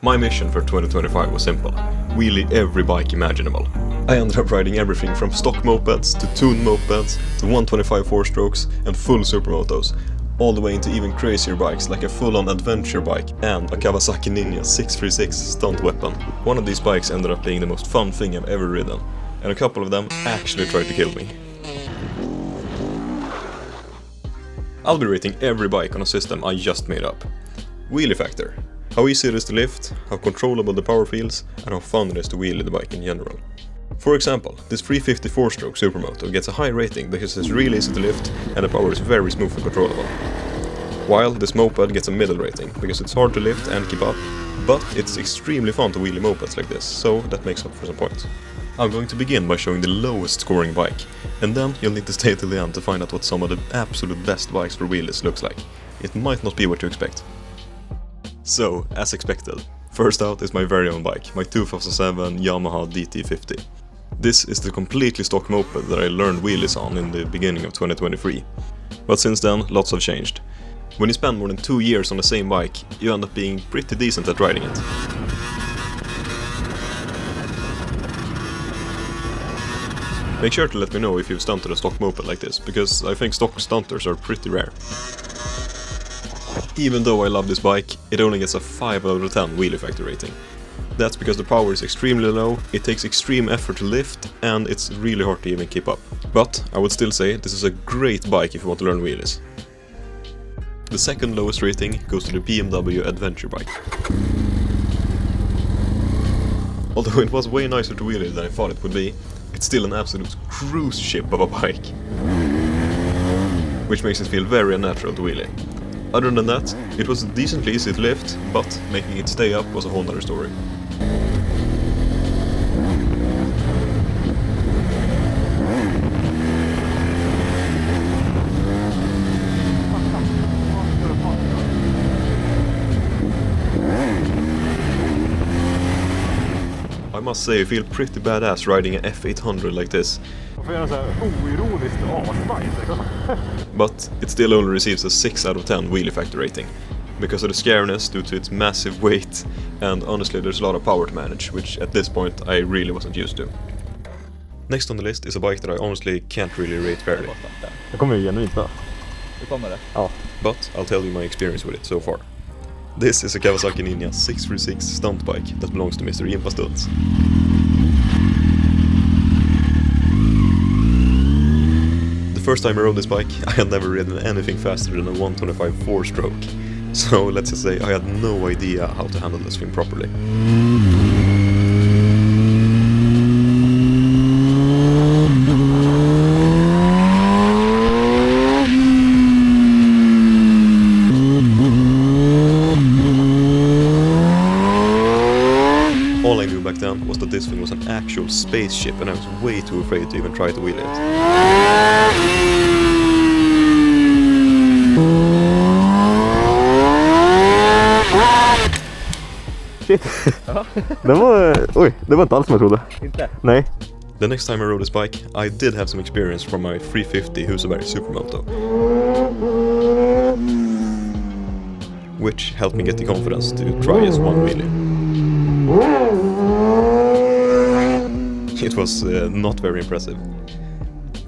My mission for 2025 was simple: wheelie every bike imaginable. I ended up riding everything from stock mopeds to tuned mopeds to 125 4-strokes and full supermotos, all the way into even crazier bikes like a full-on adventure bike and a Kawasaki Ninja 636 stunt weapon. One of these bikes ended up being the most fun thing I've ever ridden, and a couple of them actually tried to kill me. I'll be rating every bike on a system I just made up. Wheelie factor. How easy it is to lift, how controllable the power feels, and how fun it is to wheelie the bike in general. For example, this 350 4-stroke supermoto gets a high rating because it's really easy to lift and the power is very smooth and controllable. While this moped gets a middle rating because it's hard to lift and keep up, but it's extremely fun to wheelie mopeds like this, so that makes up for some points. I'm going to begin by showing the lowest scoring bike, and then you'll need to stay till the end to find out what some of the absolute best bikes for wheelies looks like. It might not be what you expect. So, as expected, first out is my very own bike, my 2007 Yamaha DT50. This is the completely stock moped that I learned wheelies on in the beginning of 2023. But since then, lots have changed. When you spend more than 2 years on the same bike, you end up being pretty decent at riding it. Make sure to let me know if you've stunted a stock moped like this, because I think stock stunters are pretty rare. Even though I love this bike, it only gets a 5 out of 10 wheelie factor rating. That's because the power is extremely low, it takes extreme effort to lift, and it's really hard to even keep up. But I would still say this is a great bike if you want to learn wheelies. The second lowest rating goes to the BMW adventure bike. Although it was way nicer to wheelie than I thought it would be, it's still an absolute cruise ship of a bike, which makes it feel very unnatural to wheelie. Other than that, it was decently easy to lift, but making it stay up was a whole nother story. I must say I feel pretty badass riding an F800 like this. But it still only receives a 6 out of 10 wheelie factor rating, because of the scariness due to its massive weight, and honestly there's a lot of power to manage, which at this point I really wasn't used to. Next on the list is a bike that I honestly can't really rate fairly. Det kommer ju genuint bra. Det kommer det? Ja. But I'll tell you my experience with it so far. This is a Kawasaki Ninja 636 stunt bike that belongs to Mr. Impa Stunts. The first time I rode this bike, I had never ridden anything faster than a 125 4-stroke, so let's just say I had no idea how to handle this thing properly. All I knew back then was that this thing was an actual spaceship, and I was way too afraid to even try to wheel it. Shit. Det var inte alls som jag trodde. Inte? Nej. The next time I rode this bike, I did have some experience from my 350 Husker supermoto, which helped me get the confidence to try just one wheelie. It was not very impressive.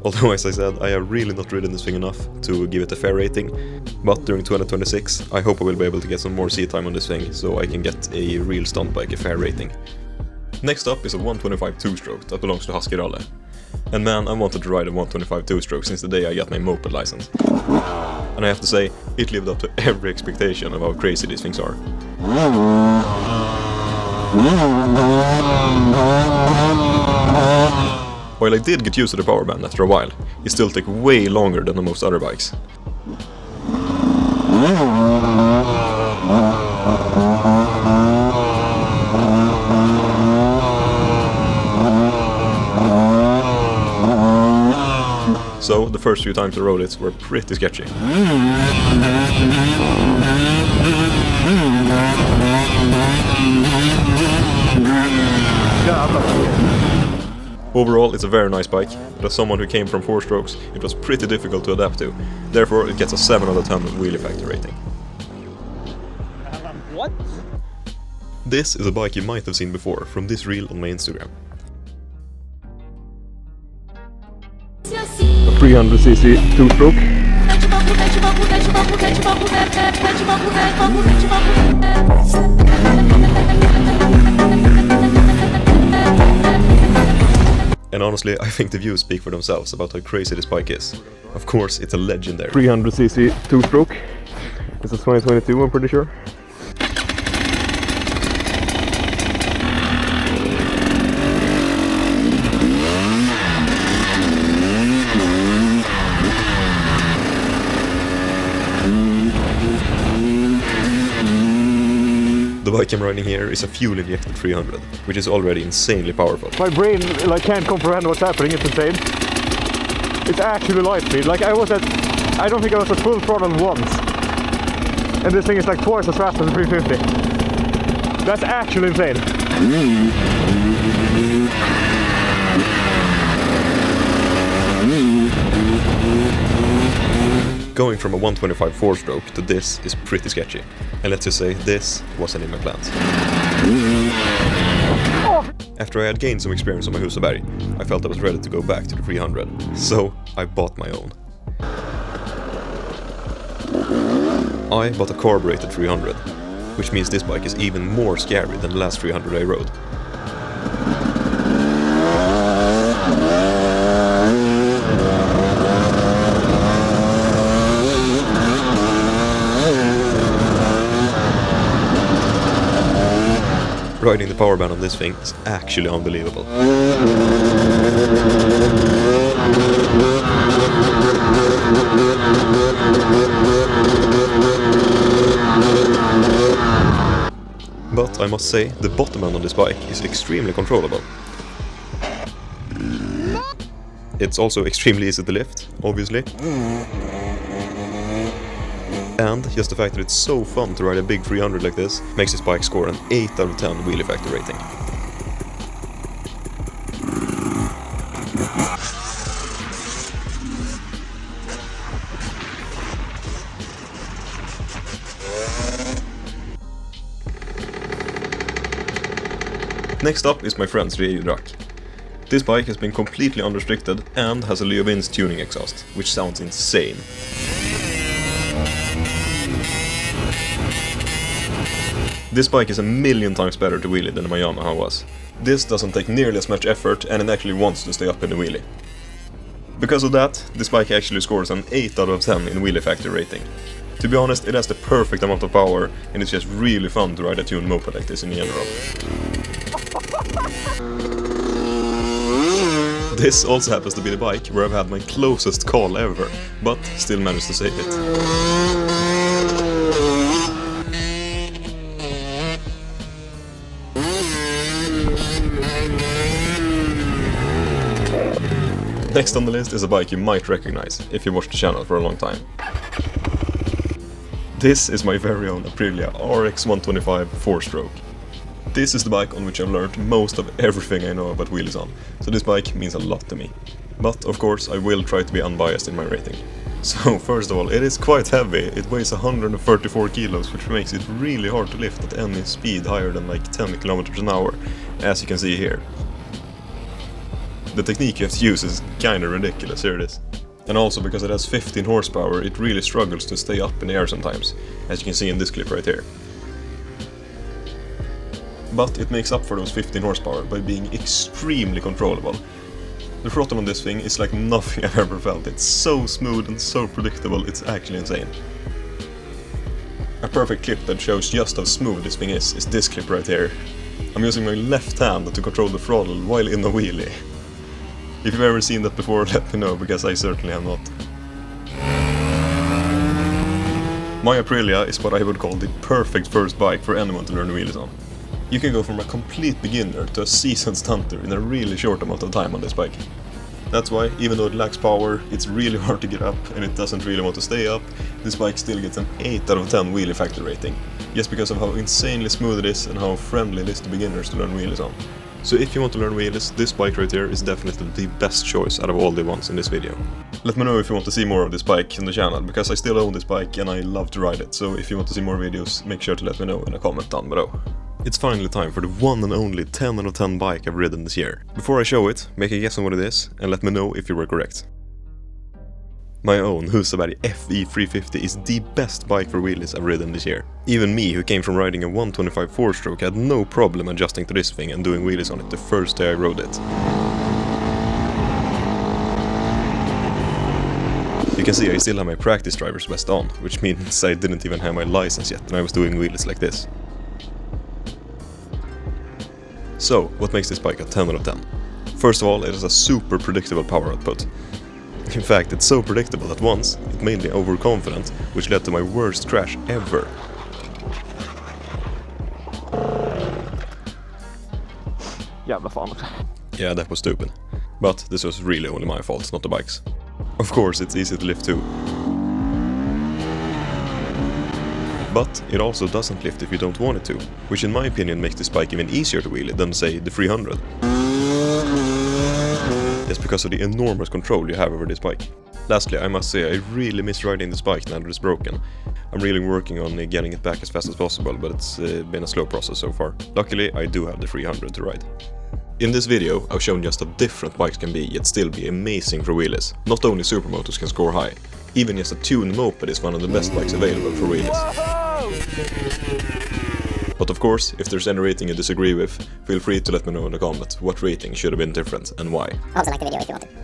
Although, as I said, I have really not ridden this thing enough to give it a fair rating, but during 2026 I hope I will be able to get some more seat time on this thing so I can get a real stunt bike a fair rating. Next up is a 125 2-stroke that belongs to Husker. And man, I wanted to ride a 125 2-stroke since the day I got my moped license. And I have to say, it lived up to every expectation of how crazy these things are. While I did get used to the power band after a while, it still took way longer than most other bikes. So the first few times I rode it were pretty sketchy. Overall, it's a very nice bike, but as someone who came from 4-strokes, it was pretty difficult to adapt to. Therefore, it gets a 7 out of 10 wheelie factor rating. What? This is a bike you might have seen before from this reel on my Instagram. A 300cc 2-stroke. And honestly, I think the views speak for themselves about how crazy this bike is. Of course, it's a legendary. 300cc 2-stroke. This is 2022, I'm pretty sure. The bike I'm riding here is a fuel-injected 300, which is already insanely powerful. My brain can't comprehend what's happening, it's insane. It's actually light speed. I don't think I was at full throttle once. And this thing is like twice as fast as a 350. That's actually insane. Going from a 125 4-stroke to this is pretty sketchy, and let's just say this wasn't in my plans. After I had gained some experience on my Husker, I felt I was ready to go back to the 300, so I bought my own. I bought a carbureted 300, which means this bike is even more scary than the last 300 I rode. Riding the power band on this thing is actually unbelievable. But I must say, the bottom end on this bike is extremely controllable. It's also extremely easy to lift, obviously. And just the fact that it's so fun to ride a big 300 like this makes this bike score an 8 out of 10 wheelie factor rating. Next up is my friend's Drak. This bike has been completely unrestricted and has a Leovin's tuning exhaust, which sounds insane. This bike is a million times better to wheelie than my Yamaha was. This doesn't take nearly as much effort and it actually wants to stay up in the wheelie. Because of that, this bike actually scores an 8 out of 10 in wheelie factor rating. To be honest, it has the perfect amount of power and it's just really fun to ride a tuned moped like this in general. This also happens to be the bike where I've had my closest call ever, but still managed to save it. Next on the list is a bike you might recognize if you watched the channel for a long time. This is my very own Aprilia RX125 4-stroke. This is the bike on which I've learned most of everything I know about wheelies on, so this bike means a lot to me. But of course I will try to be unbiased in my rating. So first of all, it is quite heavy, it weighs 134 kilos, which makes it really hard to lift at any speed higher than like 10 kilometers an hour, as you can see here. The technique you have to use is kinda ridiculous, here it is. And also because it has 15 horsepower, it really struggles to stay up in the air sometimes, as you can see in this clip right here. But it makes up for those 15 horsepower by being extremely controllable. The throttle on this thing is like nothing I've ever felt, it's so smooth and so predictable, it's actually insane. A perfect clip that shows just how smooth this thing is this clip right here. I'm using my left hand to control the throttle while in a wheelie. If you've ever seen that before, let me know, because I certainly have not. My Aprilia is what I would call the perfect first bike for anyone to learn wheelies on. You can go from a complete beginner to a seasoned stunter in a really short amount of time on this bike. That's why, even though it lacks power, it's really hard to get up and it doesn't really want to stay up, this bike still gets an 8 out of 10 wheelie factor rating, just because of how insanely smooth it is and how friendly it is to beginners to learn wheelies on. So if you want to learn wheelies, this bike right here is definitely the best choice out of all the ones in this video. Let me know if you want to see more of this bike on the channel, because I still own this bike and I love to ride it, so if you want to see more videos, make sure to let me know in a comment down below. It's finally time for the one and only 10 out of 10 bike I've ridden this year. Before I show it, make a guess on what it is and let me know if you were correct. My own Husker FE350 is the best bike for wheelies I've ridden this year. Even me, who came from riding a 125 4-stroke, had no problem adjusting to this thing and doing wheelies on it the first day I rode it. You can see I still have my practice driver's vest on, which means I didn't even have my license yet and I was doing wheelies like this. So, what makes this bike a 10 out of 10? First of all, it has a super predictable power output. In fact, it's so predictable that once, it made me overconfident, which led to my worst crash ever. Jävla fan också. Yeah, that was stupid. But this was really only my fault, not the bike's. Of course, it's easy to lift too. But it also doesn't lift if you don't want it to, which in my opinion makes this bike even easier to wheelie than say the 300. It's because of the enormous control you have over this bike. Lastly, I must say I really miss riding this bike now that it's broken. I'm really working on getting it back as fast as possible, but it's been a slow process so far. Luckily, I do have the 300 to ride. In this video, I've shown just how different bikes can be yet still be amazing for wheelies. Not only supermotors can score high, even just a tuned moped is one of the best bikes available for wheelies. But of course, if there's any rating you disagree with, feel free to let me know in the comments what rating should have been different and why. Also like the video if you want to.